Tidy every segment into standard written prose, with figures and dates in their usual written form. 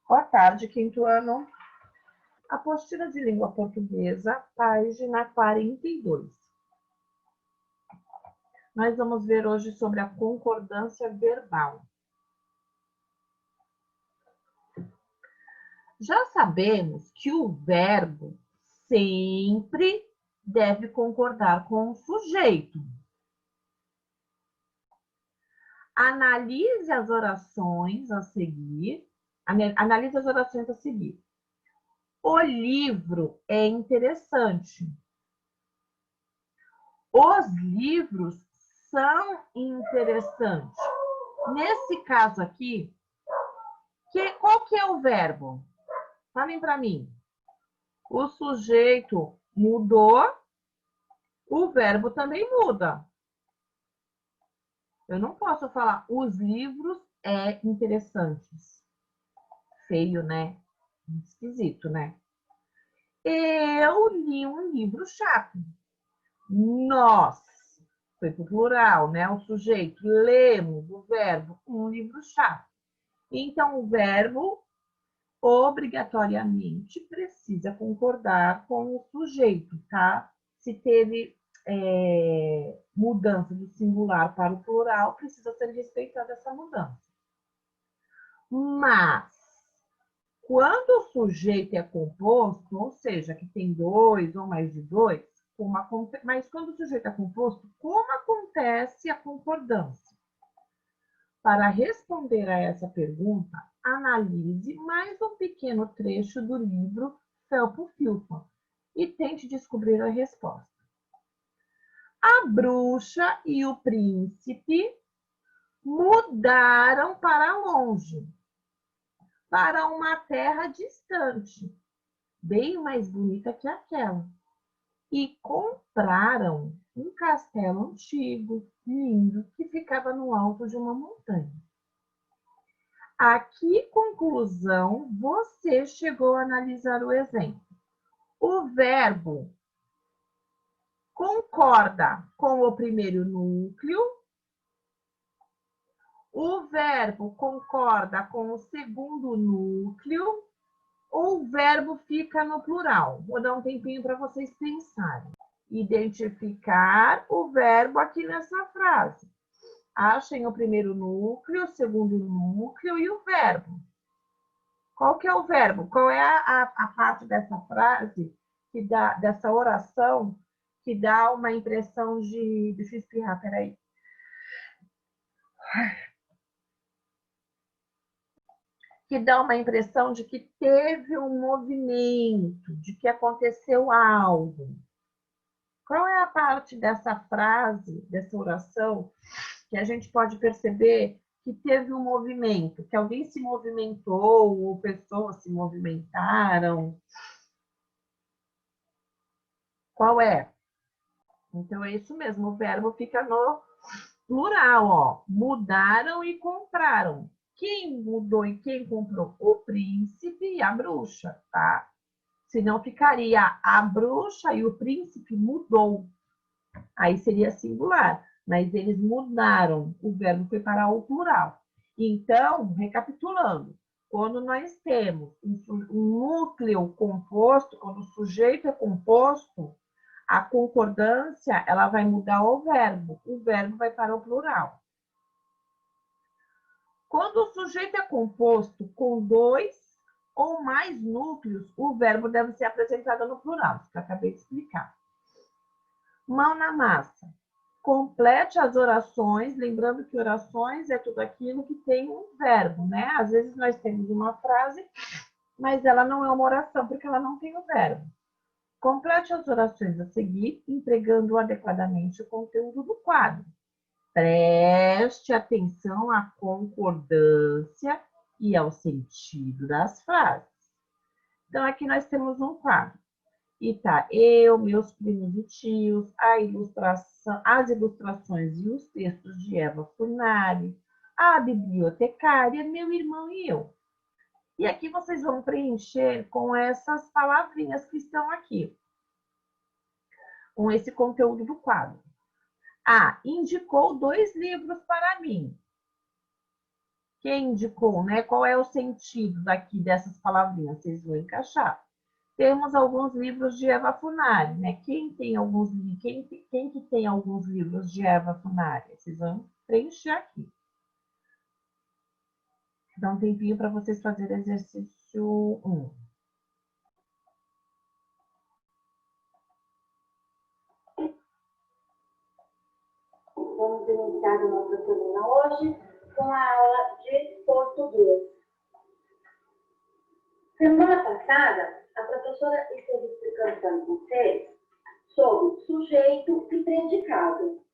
Boa tarde, quinto ano. Apostila de língua portuguesa, página 42. Nós vamos ver hoje sobre a concordância verbal. Já sabemos que o verbo sempre deve concordar com o sujeito. Analise as orações a seguir. Analise as orações a seguir. O livro é interessante. Os livros são interessantes. Nesse caso aqui, qual que é o verbo? Falem para mim. O sujeito mudou, o verbo também muda. Eu não posso falar os livros é interessantes. Feio, né? Esquisito, né? Eu li um livro chato. Nós, foi pro plural, né? O sujeito, lemos o verbo, um livro chato. Então, o verbo obrigatoriamente precisa concordar com o sujeito, tá? Se teve mudança do singular para o plural, precisa ser respeitada essa mudança. Mas, quando o sujeito é composto, ou seja, que tem dois ou mais de dois, mas quando o sujeito é composto, como acontece a concordância? Para responder a essa pergunta, analise mais um pequeno trecho do livro Felpo Filpo e tente descobrir a resposta. A bruxa e o príncipe mudaram para longe, para uma terra distante, bem mais bonita que aquela, e compraram um castelo antigo, lindo, que ficava no alto de uma montanha. A que conclusão você chegou a analisar o exemplo? O verbo concorda com o primeiro núcleo, o verbo concorda com o segundo núcleo, ou o verbo fica no plural? Vou dar um tempinho para vocês pensarem. Identificar o verbo aqui nessa frase. Achem o primeiro núcleo, o segundo núcleo e o verbo. Qual que é o verbo? Qual é a parte dessa frase, dessa oração, que dá uma impressão de... Deixa eu espirrar, peraí. Que dá uma impressão de que teve um movimento, de que aconteceu algo. Qual é a parte dessa frase, dessa oração, que a gente pode perceber que teve um movimento, que alguém se movimentou, ou pessoas se movimentaram? Qual é? Então, é isso mesmo, o verbo fica no plural, ó. Mudaram e compraram. Quem mudou e quem comprou? O príncipe e a bruxa, tá? Senão ficaria a bruxa e o príncipe mudou. Aí seria singular, mas eles mudaram. O verbo foi para o plural. Então, recapitulando, quando nós temos um núcleo composto, quando o sujeito é composto, a concordância, ela vai mudar o verbo vai para o plural. Quando o sujeito é composto com dois ou mais núcleos, o verbo deve ser apresentado no plural, isso que eu acabei de explicar. Mão na massa. Complete as orações, lembrando que orações é tudo aquilo que tem um verbo, né? Às vezes nós temos uma frase, mas ela não é uma oração, porque ela não tem o verbo. Complete as orações a seguir, empregando adequadamente o conteúdo do quadro. Preste atenção à concordância e ao sentido das frases. Então, aqui nós temos um quadro. E tá eu, meus primos e tios, as ilustrações e os textos de Eva Furnari, a bibliotecária, meu irmão e eu. E aqui vocês vão preencher com essas palavrinhas que estão aqui, com esse conteúdo do quadro. Indicou 2 livros para mim. Quem indicou, né? Qual é o sentido daqui dessas palavrinhas? Vocês vão encaixar. Temos alguns livros de Eva Funari, né? Quem que tem alguns livros de Eva Funari? Vocês vão preencher aqui. Dá um tempinho para vocês fazerem exercício 1. Vamos iniciar a nossa semana hoje com a aula de português. Semana passada, a professora esteve explicando para vocês sobre sujeito e predicado.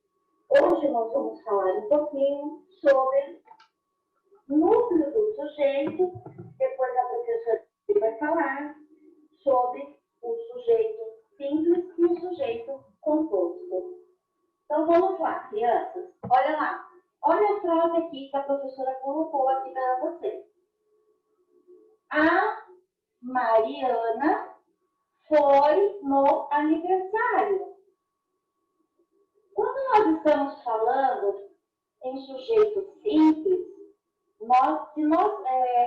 Hoje nós vamos falar um pouquinho sobre núcleo do sujeito, depois a professora vai falar sobre o sujeito simples e o sujeito composto. Então vamos lá, crianças. Olha lá. Olha a frase aqui que a professora colocou aqui para vocês. A Mariana foi no aniversário. Quando nós estamos falando em sujeito simples,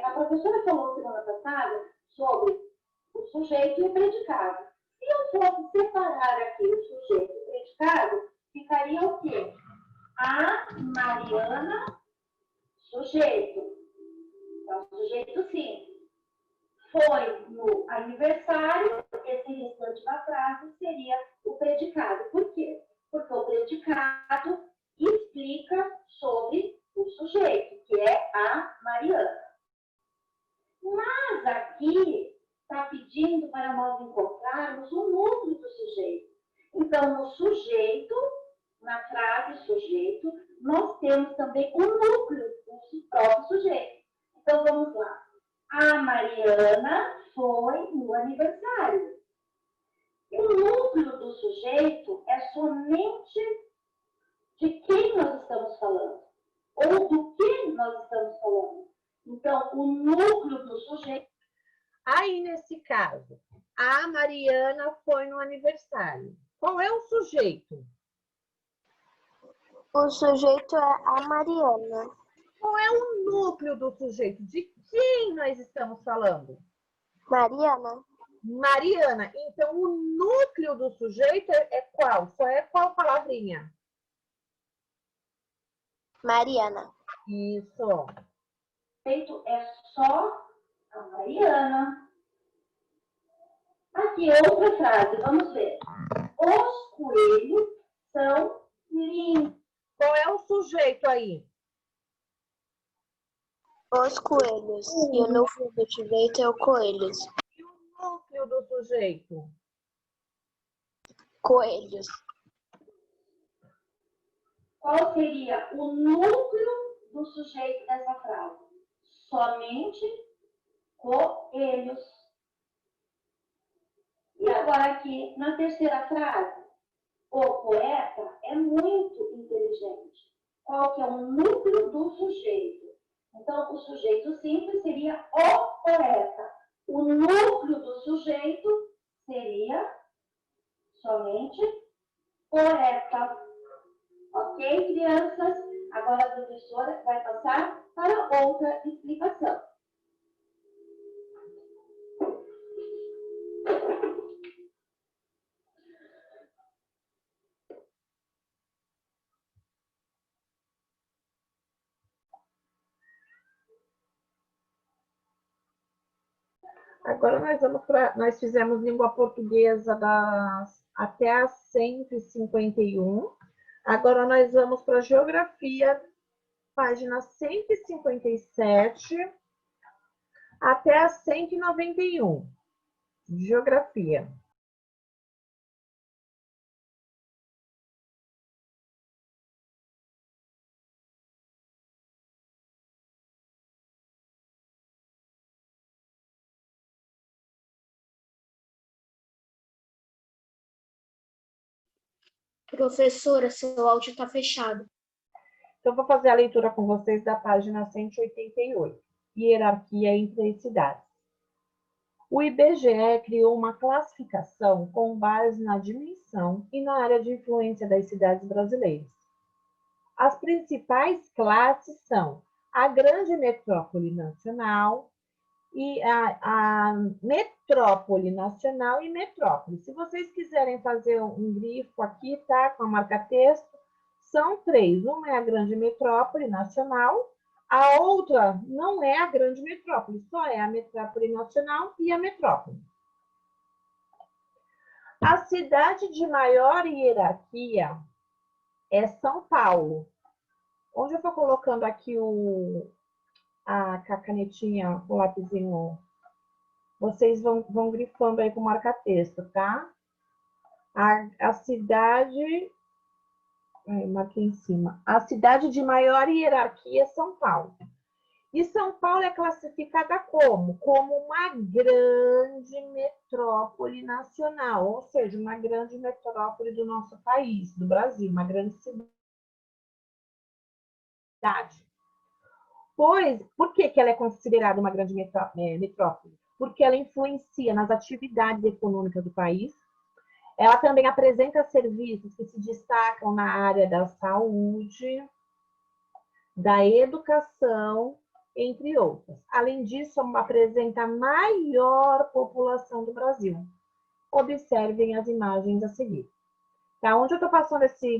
a professora falou semana passada sobre o sujeito e o predicado. Se eu fosse separar aqui o sujeito e o predicado, ficaria o quê? A Mariana, sujeito. Então, sujeito simples. Foi no aniversário, esse restante da frase seria o predicado. Por quê? Porque o predicado explica sobre o sujeito, que é a Mariana. Mas aqui está pedindo para nós encontrarmos o núcleo do sujeito. Então, no sujeito, na frase sujeito, nós temos também o núcleo do próprio sujeito. Então, vamos lá. A Mariana foi no aniversário. O núcleo do sujeito é somente de quem nós estamos falando, ou do que nós estamos falando. Então, o núcleo do sujeito... Aí, nesse caso, a Mariana foi no aniversário. Qual é o sujeito? O sujeito é a Mariana. Qual é o núcleo do sujeito? De quem nós estamos falando? Mariana. Mariana. Então, o núcleo do sujeito é qual? Só é qual palavrinha? Mariana. Isso. O sujeito é só a Mariana. Aqui, outra frase, vamos ver. Os coelhos são lindos. Qual é o sujeito aí? Os coelhos. E o núcleo do sujeito é o coelhos. E o núcleo do sujeito? Coelhos. Qual seria o núcleo do sujeito dessa frase? Somente coelhos. E agora aqui, na terceira frase, o poeta é muito inteligente. Qual que é o núcleo do sujeito? Então, o sujeito simples seria o poeta. O núcleo do sujeito seria somente poeta. Ok, crianças? Agora a professora vai passar para outra explicação. Agora nós fizemos língua portuguesa até a 151. Agora nós vamos para geografia, página 157 até a 191. Geografia. Professora, seu áudio está fechado. Então, vou fazer a leitura com vocês da página 188. Hierarquia entre as cidades. O IBGE criou uma classificação com base na dimensão e na área de influência das cidades brasileiras. As principais classes são a grande metrópole nacional e a metrópole nacional e metrópole. Se vocês quiserem fazer um grifo aqui, tá? Com a marca-texto, são 3. Uma é a grande metrópole nacional, a outra não é a grande metrópole, só é a metrópole nacional e a metrópole. A cidade de maior hierarquia é São Paulo. Onde eu estou colocando aqui a canetinha, o lapisinho, vocês vão grifando aí com marca-texto, tá? A cidade... marquei em cima. A cidade de maior hierarquia é São Paulo. E São Paulo é classificada como? Como uma grande metrópole nacional, ou seja, uma grande metrópole do nosso país, do Brasil, uma grande cidade. Pois, por que ela é considerada uma grande metrópole? Porque ela influencia nas atividades econômicas do país. Ela também apresenta serviços que se destacam na área da saúde, da educação, entre outras. Além disso, apresenta a maior população do Brasil. Observem as imagens a seguir. Tá? Onde eu estou passando esse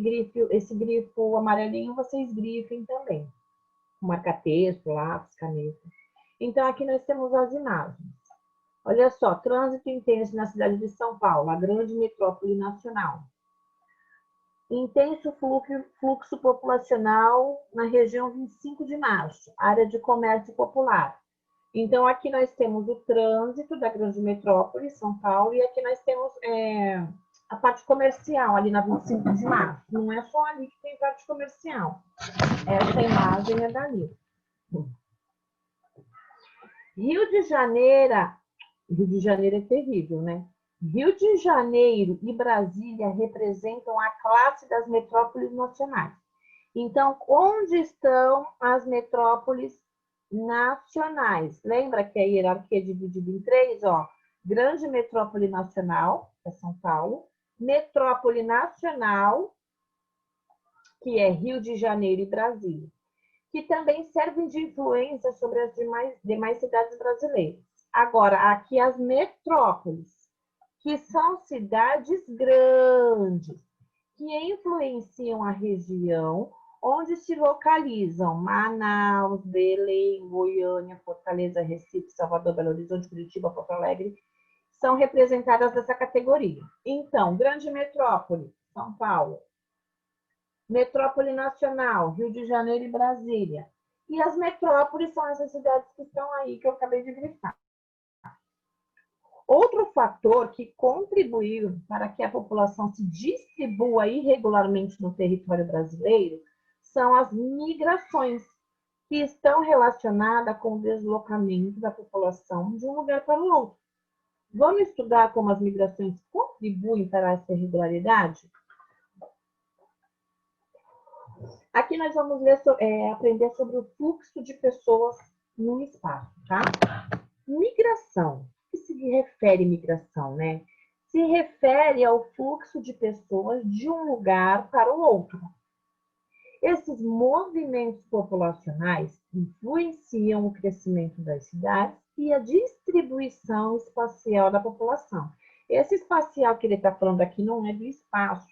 grifo amarelinho, vocês grifem também. Marca-texto, lápis, caneta. Então, aqui nós temos as imagens. Olha só, trânsito intenso na cidade de São Paulo, a grande metrópole nacional. Intenso fluxo populacional na região 25 de março, área de comércio popular. Então, aqui nós temos o trânsito da grande metrópole, São Paulo, e aqui nós temos a parte comercial, ali na 25 de março. Não é só ali que tem parte comercial. Essa imagem é dali. Rio de Janeiro é terrível, né? Rio de Janeiro e Brasília representam a classe das metrópoles nacionais. Então, onde estão as metrópoles nacionais? Lembra que a hierarquia é dividida em 3, ó? Grande metrópole nacional, é São Paulo. Metrópole nacional, que é Rio de Janeiro e Brasília, que também servem de influência sobre as demais cidades brasileiras. Agora, aqui as metrópoles, que são cidades grandes, que influenciam a região onde se localizam Manaus, Belém, Goiânia, Fortaleza, Recife, Salvador, Belo Horizonte, Curitiba, Porto Alegre, são representadas nessa categoria. Então, grande metrópole, São Paulo. Metrópole nacional, Rio de Janeiro e Brasília. E as metrópoles são essas cidades que estão aí, que eu acabei de grifar. Outro fator que contribuiu para que a população se distribua irregularmente no território brasileiro são as migrações, que estão relacionadas com o deslocamento da população de um lugar para o outro. Vamos estudar como as migrações contribuem para essa irregularidade? Aqui nós vamos aprender sobre o fluxo de pessoas no espaço, tá? Migração. O que se refere a migração, né? Se refere ao fluxo de pessoas de um lugar para o outro. Esses movimentos populacionais influenciam o crescimento das cidades e a distribuição espacial da população. Esse espacial que ele está falando aqui não é do espaço,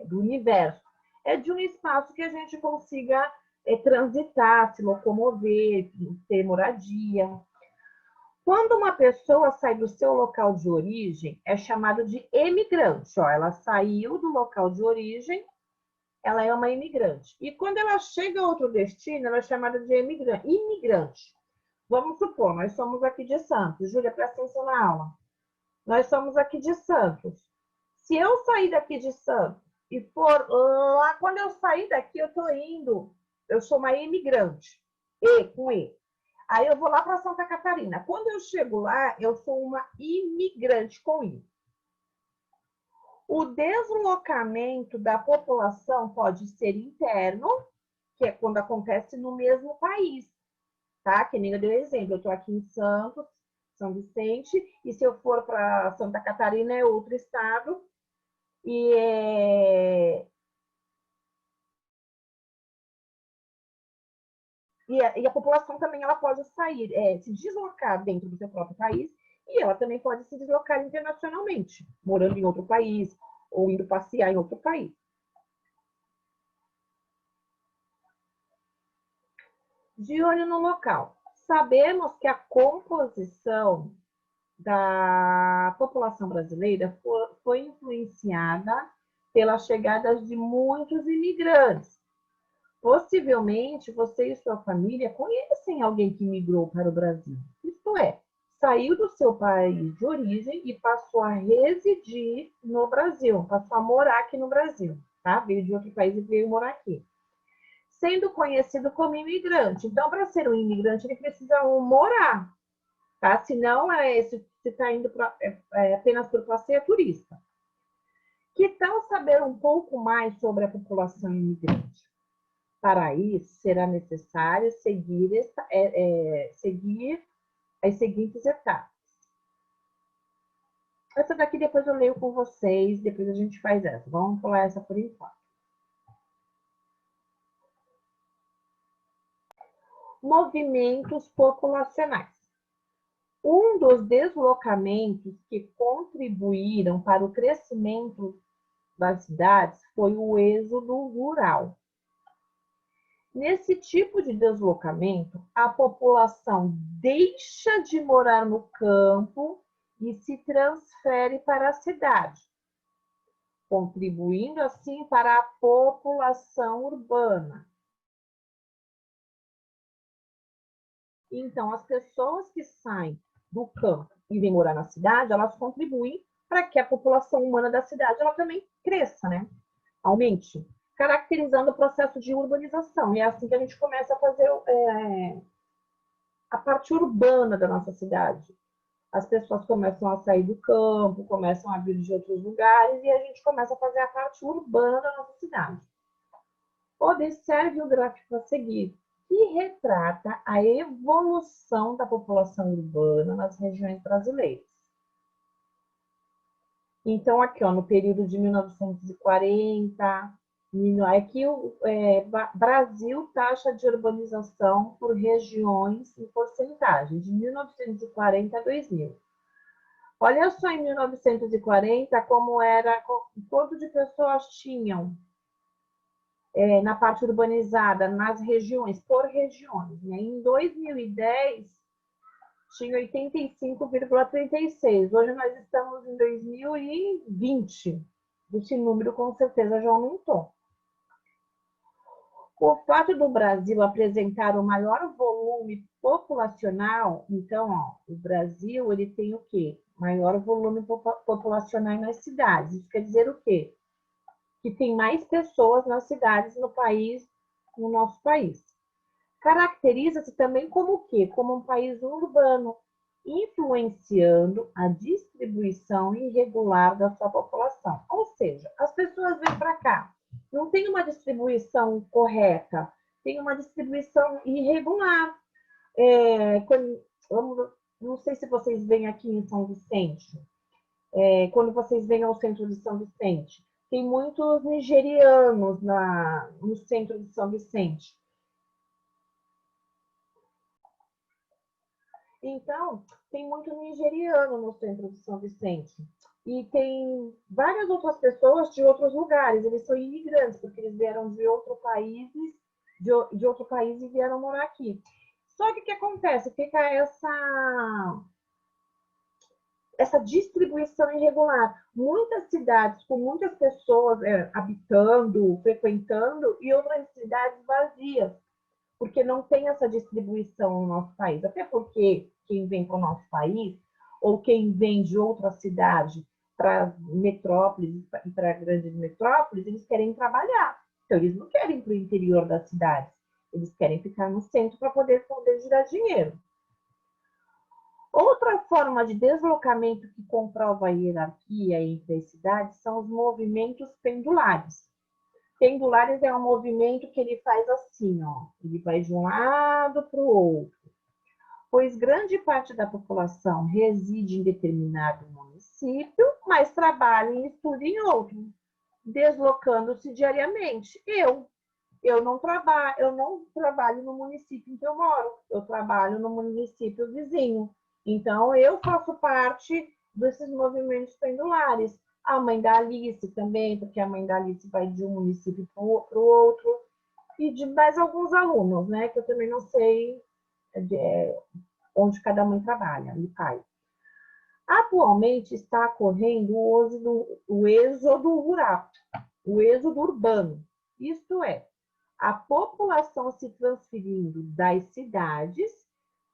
do universo. É de um espaço que a gente consiga transitar, se locomover, ter moradia. Quando uma pessoa sai do seu local de origem, é chamado de emigrante. Ó, ela saiu do local de origem, ela é uma imigrante. E quando ela chega a outro destino, ela é chamada de imigrante. Vamos supor, nós somos aqui de Santos. Júlia, presta atenção na aula. Nós somos aqui de Santos. Se eu sair daqui de Santos e for lá, quando eu sair daqui, eu sou uma imigrante, com E. Aí eu vou lá para Santa Catarina. Quando eu chego lá, eu sou uma imigrante, com I. O deslocamento da população pode ser interno, que é quando acontece no mesmo país, tá? Que nem eu dei exemplo, eu estou aqui em Santos, São Vicente, e se eu for para Santa Catarina, é outro estado, e E a população também ela pode sair, se deslocar dentro do seu próprio país, e ela também pode se deslocar internacionalmente, morando em outro país, ou indo passear em outro país. De olho no local. Sabemos que a composição da população brasileira foi influenciada pela chegada de muitos imigrantes. Possivelmente, você e sua família conhecem alguém que migrou para o Brasil. Isto é, saiu do seu país de origem e passou a residir no Brasil, passou a morar aqui no Brasil, tá? Veio de outro país e veio morar aqui. Sendo conhecido como imigrante. Então, para ser um imigrante, ele precisa morar, tá? Senão, se está indo apenas por passeio, é turista. Que tal saber um pouco mais sobre a população imigrante? Para isso, será necessário seguir as seguintes etapas. Essa daqui depois eu leio com vocês, depois a gente faz essa. Vamos pular essa por enquanto. Movimentos populacionais. Um dos deslocamentos que contribuíram para o crescimento das cidades foi o êxodo rural. Nesse tipo de deslocamento, a população deixa de morar no campo e se transfere para a cidade, contribuindo assim para a população urbana. Então, as pessoas que saem do campo e vêm morar na cidade, elas contribuem para que a população humana da cidade ela também cresça, né? Aumente, caracterizando o processo de urbanização. E é assim que a gente começa a fazer a parte urbana da nossa cidade. As pessoas começam a sair do campo, começam a vir de outros lugares e a gente começa a fazer a parte urbana da nossa cidade. Observe o gráfico a seguir, que retrata a evolução da população urbana nas regiões brasileiras. Então, aqui, ó, no período de 1940, aqui o Brasil, taxa de urbanização por regiões em porcentagem, de 1940 a 2000. Olha só em 1940 como era, quanto de pessoas tinham na parte urbanizada, nas regiões, por regiões. Né? Em 2010, tinha 85,36. Hoje nós estamos em 2020. Esse número com certeza já aumentou. O fato do Brasil apresentar o maior volume populacional, então, ó, o Brasil ele tem o quê? Maior volume populacional nas cidades. Isso quer dizer o quê? Que tem mais pessoas nas cidades no nosso país. Caracteriza-se também como o quê? Como um país urbano, influenciando a distribuição irregular da sua população. Ou seja, as pessoas vêm para cá, não tem uma distribuição correta, tem uma distribuição irregular. Não sei se vocês vêm aqui em São Vicente, quando vocês vêm ao centro de São Vicente, tem muitos nigerianos no centro de São Vicente. Então, tem muito nigeriano no centro de São Vicente. E tem várias outras pessoas de outros lugares. Eles são imigrantes, porque eles vieram de outro país e vieram morar aqui. Só que o que acontece? Fica essa distribuição irregular. Muitas cidades com muitas pessoas habitando, frequentando, e outras cidades vazias, porque não tem essa distribuição no nosso país. Até porque quem vem para o nosso país, ou quem vem de outra cidade para metrópoles e para grandes metrópoles, eles querem trabalhar. Então, eles não querem ir para o interior das cidades. Eles querem ficar no centro para poder girar dinheiro. Outra forma de deslocamento que comprova a hierarquia entre as cidades são os movimentos pendulares. Pendulares é um movimento que ele faz assim, ó. Ele vai de um lado para o outro. Pois grande parte da população reside em determinado município, mas trabalha e estuda em outro, deslocando-se diariamente. Eu eu não trabalho no município em que eu moro, eu trabalho no município vizinho. Então, eu faço parte desses movimentos pendulares. A mãe da Alice também, porque a mãe da Alice vai de um município para o outro, e de mais alguns alunos, né? Que eu também não sei onde cada mãe trabalha, e pai. Atualmente está ocorrendo o êxodo rural, o êxodo urbano. Isto é, a população se transferindo das cidades,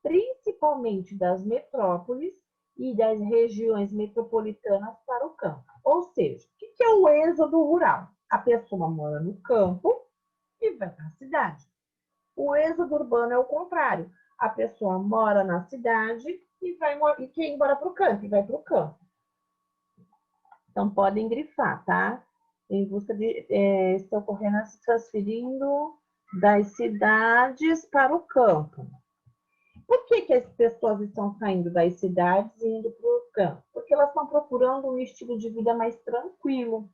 principalmente das metrópoles e das regiões metropolitanas para o campo. Ou seja, o que é o êxodo rural? A pessoa mora no campo e vai para a cidade. O êxodo urbano é o contrário. A pessoa mora na cidade e quer ir embora para o campo, e vai para o campo. Então, podem grifar, tá? Em busca de... estão correndo se transferindo das cidades para o campo. Por que as pessoas estão saindo das cidades e indo para o campo? Porque elas estão procurando um estilo de vida mais tranquilo.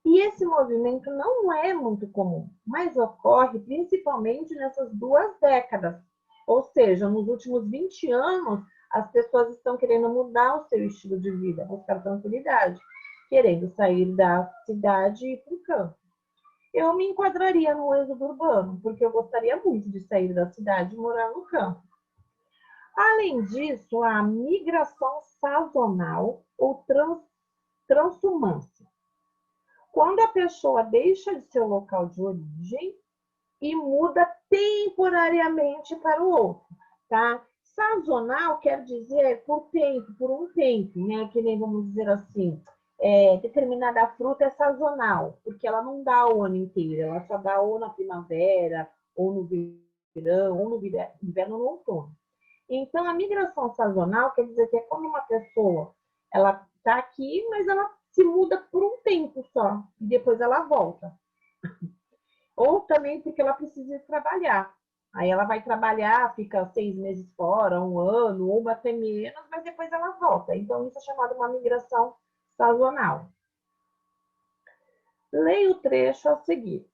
E esse movimento não é muito comum, mas ocorre principalmente nessas 2 décadas. Ou seja, nos últimos 20 anos, as pessoas estão querendo mudar o seu estilo de vida, buscar tranquilidade, querendo sair da cidade e ir para o campo. Eu me enquadraria no êxodo urbano, porque eu gostaria muito de sair da cidade e morar no campo. Além disso, a migração sazonal ou transhumância. Quando a pessoa deixa de seu local de origem e muda temporariamente para o outro, tá? Sazonal quer dizer por tempo, por um tempo, né? Que nem vamos dizer assim, determinada fruta é sazonal, porque ela não dá o ano inteiro, ela só dá ou na primavera, ou no verão, ou no inverno ou no outono. Então, a migração sazonal quer dizer que é quando uma pessoa ela está aqui, mas ela se muda por um tempo só, e depois ela volta. Ou também porque ela precisa trabalhar. Aí ela vai trabalhar, fica 6 meses fora, 1 ano, ou até menos, mas depois ela volta. Então, isso é chamado uma migração sazonal. Leia o trecho a seguir.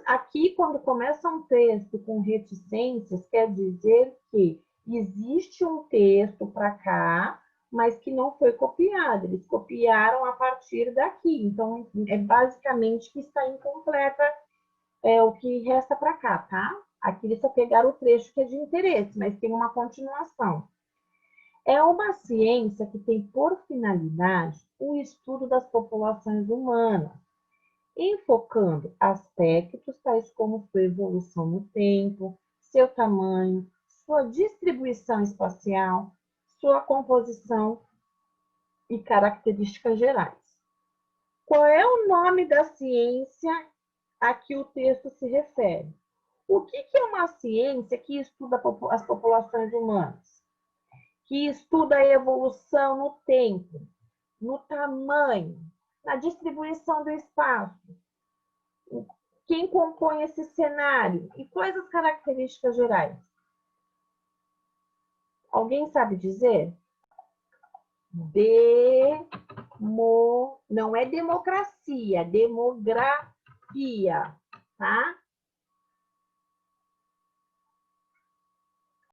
Aqui, quando começa um texto com reticências, quer dizer que existe um texto para cá, mas que não foi copiado. Eles copiaram a partir daqui. Então, é basicamente que está incompleta o que resta para cá, tá? Aqui eles só pegaram o trecho que é de interesse, mas tem uma continuação. É uma ciência que tem por finalidade o estudo das populações humanas, enfocando aspectos tais como sua evolução no tempo, seu tamanho, sua distribuição espacial, sua composição e características gerais. Qual é o nome da ciência a que o texto se refere? O que é uma ciência que estuda as populações humanas? Que estuda a evolução no tempo, no tamanho, na distribuição do espaço. Quem compõe esse cenário? E quais as características gerais? Alguém sabe dizer? Não é democracia, demografia, tá?